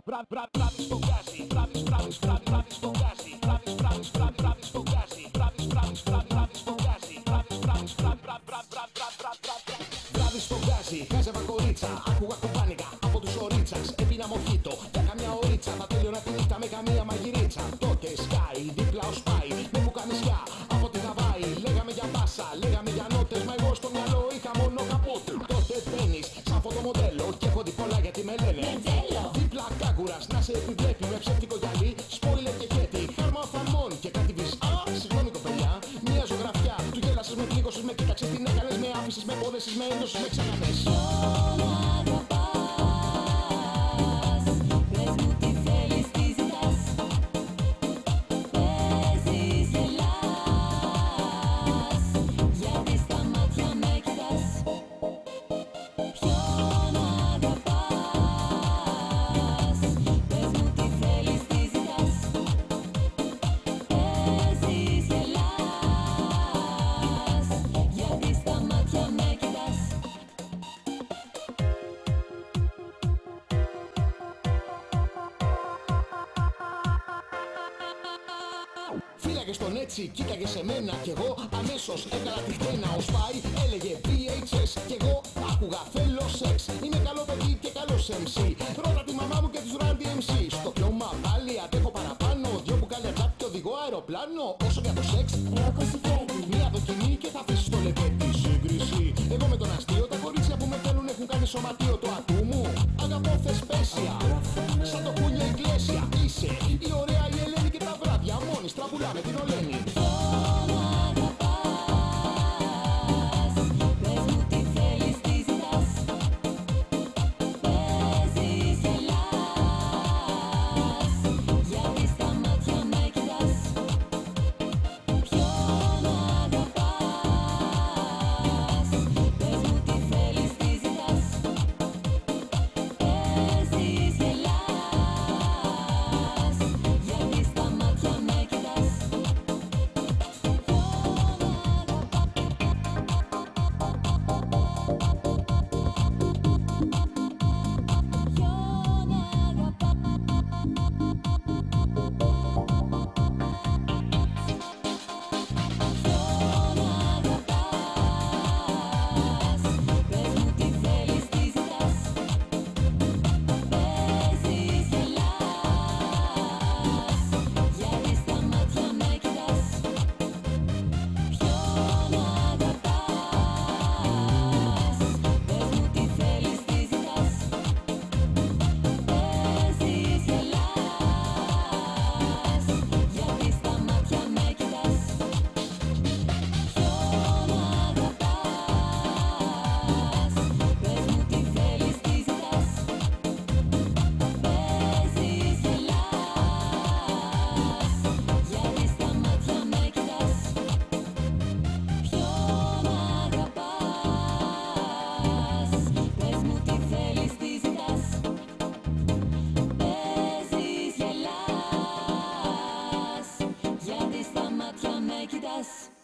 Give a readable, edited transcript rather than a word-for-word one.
Βράδυ στο γκάζι, βράδυ στο γκάζι, βράδυ στο γκάζι, βράδυ στο γκάζι, βράδυ στο γκάζι, χάζευα κορίτσα, άκουγα κουμπάνικα από τους ορίτσας, έπινα μοχίτο για καμιά ωρίτσα, θα τέλειωνα τη νύχτα με καμία μαγειρίτσα. Τότε σκάει, δίπλα ο σπάει, με μπουκανισιά από τη Χαβάη, λέγαμε για μπάσα, λέγαμε για νότες, μα εγώ στο μυαλό είχα μόνο καπούτι. Τότε μπαίνεις σαν φωτομοντέλο και έχω διπολά γιατί με λένε δίπλα κάγκουρας, να σε επιβλέπει με ψεύτικο γυαλί, σπόιλερ και χέτη, χάρμα αφαμών και κάτι βις. Α, συγγνώμη κοπελιά, μια ζωγραφιά, του γέλασες με πλήγωσες, με κοίταξες, την έκανες, με άφησες, με πόδεσες, με ένωσες, με ξέχανες. Φύλαγες τον έτσι, κοίταγες σε μένα κι εγώ αμέσως έκανα τη χτένα. Ο Σπάι έλεγε VHS κι εγώ άκουγα θέλω σεξ. Είμαι καλό παιδί και καλός MC. Ρώτα τη μαμά μου και τους Run DMC. Στο κλώμα πάλι αντέχω παραπάνω. Δυο μπουκάλια τζάπ και οδηγώ αεροπλάνο. Όσο για το σεξ, μια δοκιμή και θα αφήσεις το λεπέτη. Σύγκριση, εγώ με τον αστείο. Τα κορίτσια που με θέλουν έχουν κάνει σωματείο το ατού μου. Αγαπώ θεσπέσια, σαν το Χούλιο Ιγκλέσια. Είσαι η ωραία η Ελένη και τα βράδια μόνη στραβουλά με την Ολένη. Make it us.